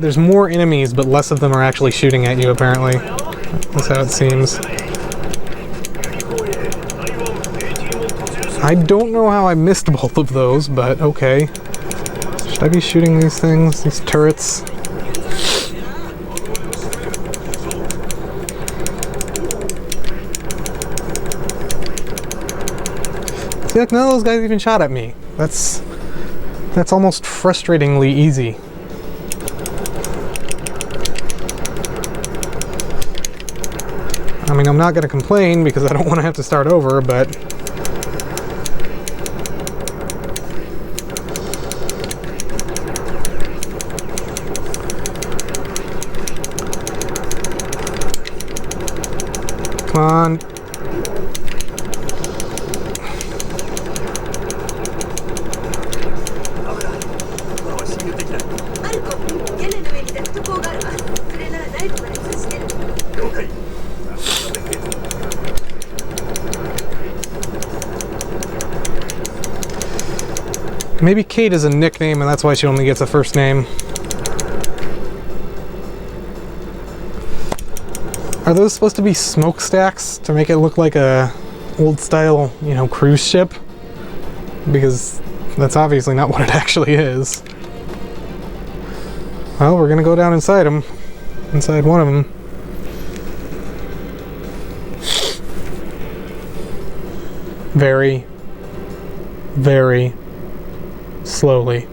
There's more enemies, but less of them are actually shooting at you, apparently. That's how it seems. I don't know how I missed both of those, but okay. Should I be shooting these things, these turrets? See, like, none of those guys even shot at me. That's almost frustratingly easy. I mean, I'm not going to complain because I don't want to have to start over, but... Come on. Maybe Kate is a nickname and that's why she only gets a first name. Are those supposed to be smokestacks to make it look like a old style, you know, cruise ship? Because that's obviously not what it actually is. Well, we're gonna go down inside them. Inside one of them. Very, very slowly.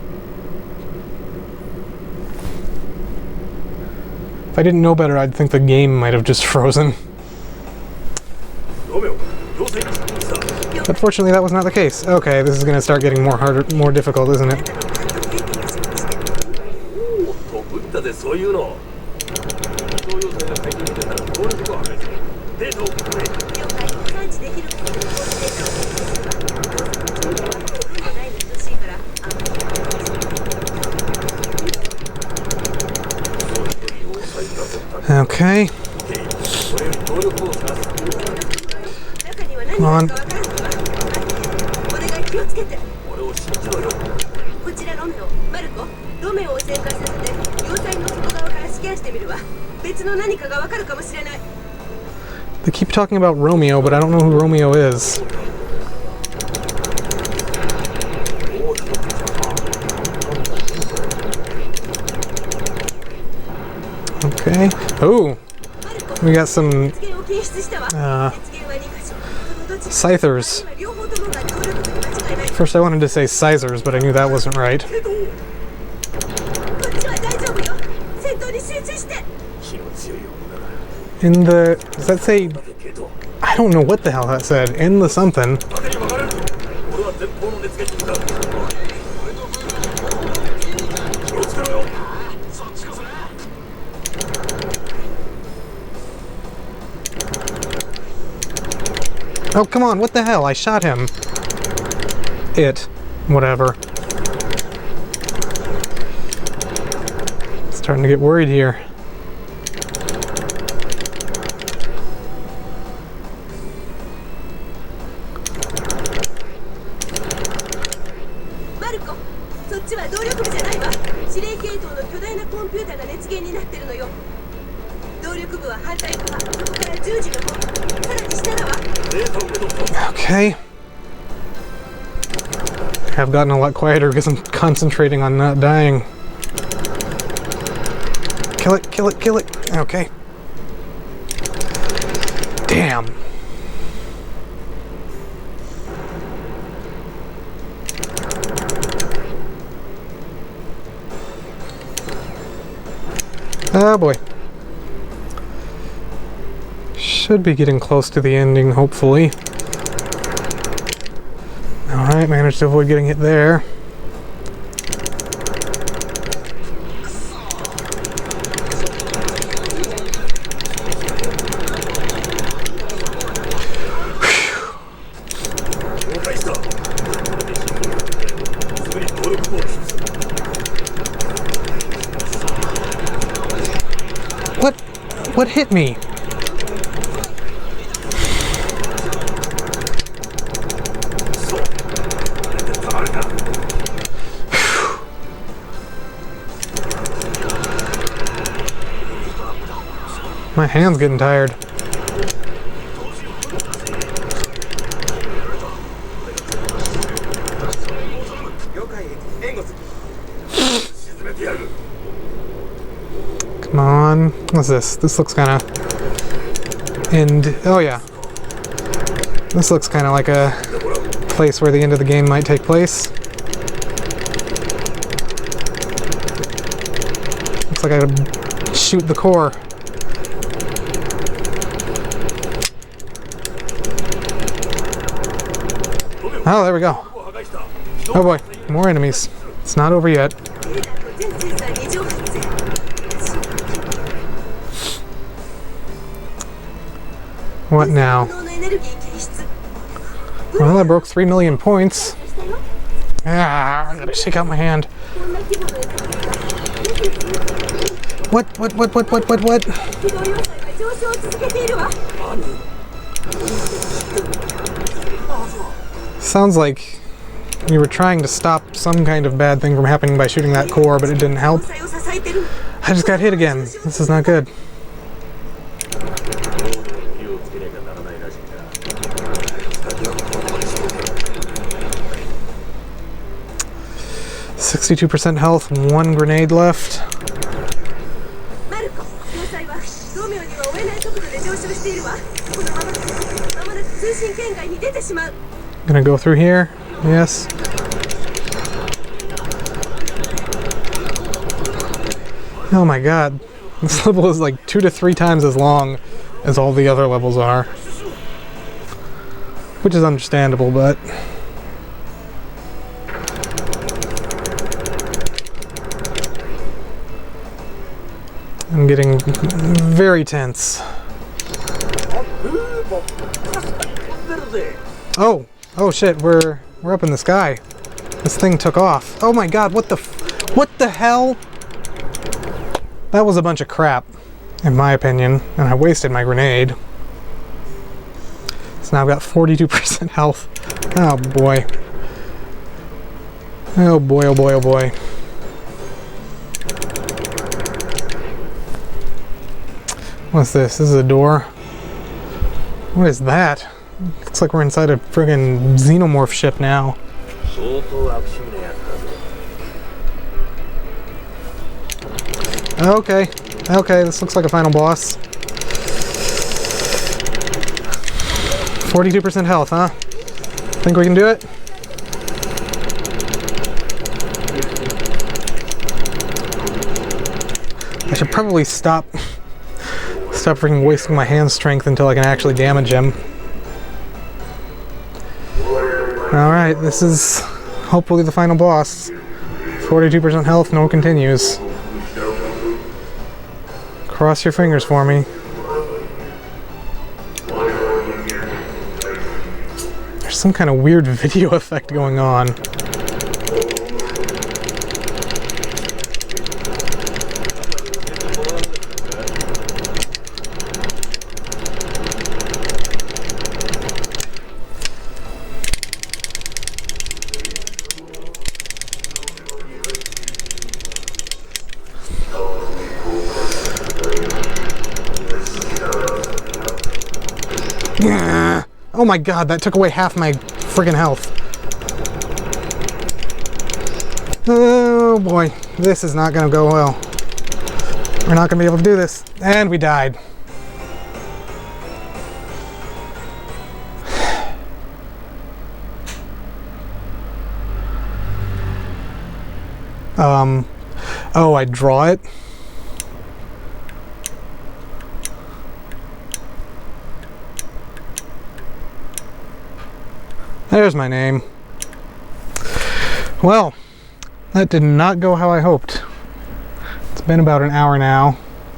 If I didn't know better, I'd think the game might have just frozen. But fortunately, that was not the case. Okay, this is going to start getting more difficult, isn't it? Okay. Come on. They keep talking about Romeo, but I don't know who Romeo is. Okay. Oh! We got some scythers. First I wanted to say sizers, but I knew that wasn't right. In the... does that say... I don't know what the hell that said. In the something. Oh, come on, what the hell? I shot him. It. Whatever. Starting to get worried here. Okay. I've gotten a lot quieter because I'm concentrating on not dying. Kill it, kill it, kill it. Okay. Bam! Oh boy. Should be getting close to the ending, hopefully. Alright, managed to avoid getting hit there. What hit me? My hand's getting tired. Come on. What's this? This looks kind of... oh yeah. This looks kind of like a place where the end of the game might take place. Looks like I could shoot the core. Oh, there we go. Oh boy, more enemies. It's not over yet. What now? Well, I broke 3 million points. Ah, I gotta shake out my hand. What? Sounds like you were trying to stop some kind of bad thing from happening by shooting that core, but it didn't help. I just got hit again. This is not good. %62 health, 1 grenade left. Gonna go through here. Yes. Oh my god. This level is like 2 to 3 times as long as all the other levels are. Which is understandable, but... I'm getting very tense. Oh! Oh shit, we're up in the sky. This thing took off. Oh my god, what the hell? That was a bunch of crap, in my opinion, and I wasted my grenade. So now I've got 42% health. Oh boy. Oh boy, oh boy, oh boy. What's this? This is a door. What is that? Looks like we're inside a friggin' xenomorph ship now. Okay. Okay, this looks like a final boss. 42% health, huh? Think we can do it? I should probably stop freaking wasting my hand strength until I can actually damage him. Alright, this is hopefully the final boss. 42% health, no continues. Cross your fingers for me. There's some kind of weird video effect going on. Oh my god, that took away half my friggin' health. Oh boy, this is not gonna go well. We're not gonna be able to do this. And we died. Oh, I draw it? There's my name. Well, that did not go how I hoped. It's been about an hour now.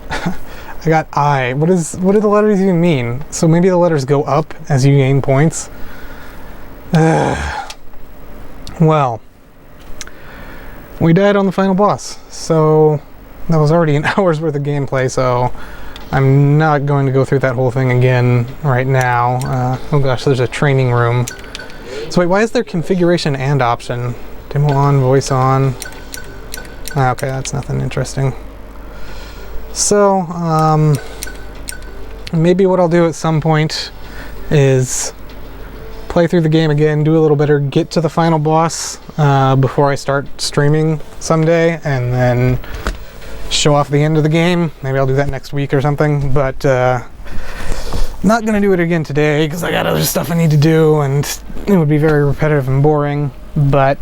I got I. What do the letters even mean? So maybe the letters go up as you gain points? Well, we died on the final boss, so that was already an hour's worth of gameplay, so I'm not going to go through that whole thing again right now. Oh gosh, there's a training room. So wait, why is there configuration and option? Demo on, voice on. Okay, that's nothing interesting. So, maybe what I'll do at some point is play through the game again, do a little better, get to the final boss before I start streaming someday, and then show off the end of the game. Maybe I'll do that next week or something, but not gonna do it again today because I got other stuff I need to do and it would be very repetitive and boring, but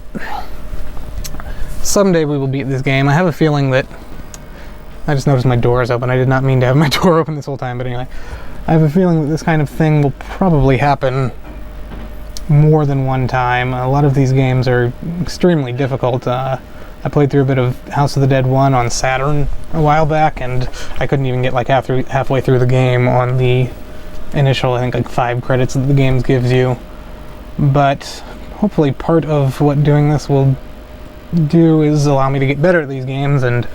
someday we will beat this game. I have a feeling that I just noticed my door is open. I did not mean to have my door open this whole time, but anyway. I have a feeling that this kind of thing will probably happen more than one time. A lot of these games are extremely difficult. I played through a bit of House of the Dead 1 on Saturn a while back, and I couldn't even get like halfway through the game on the initial, I think, like 5 credits that the game gives you. But hopefully part of what doing this will do is allow me to get better at these games and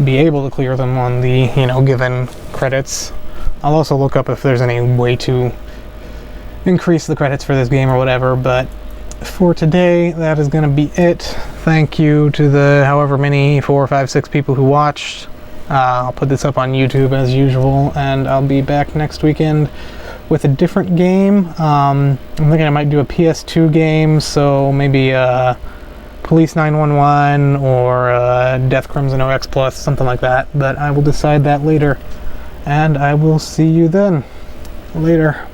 be able to clear them on the, given credits. I'll also look up if there's any way to increase the credits for this game or whatever, but for today, that is going to be it. Thank you to the however many 4, 5, 6 people who watched. I'll put this up on YouTube as usual, and I'll be back next weekend with a different game. I'm thinking I might do a PS2 game, so maybe Police 911 or Death Crimson OX Plus, something like that, but I will decide that later, and I will see you then. Later.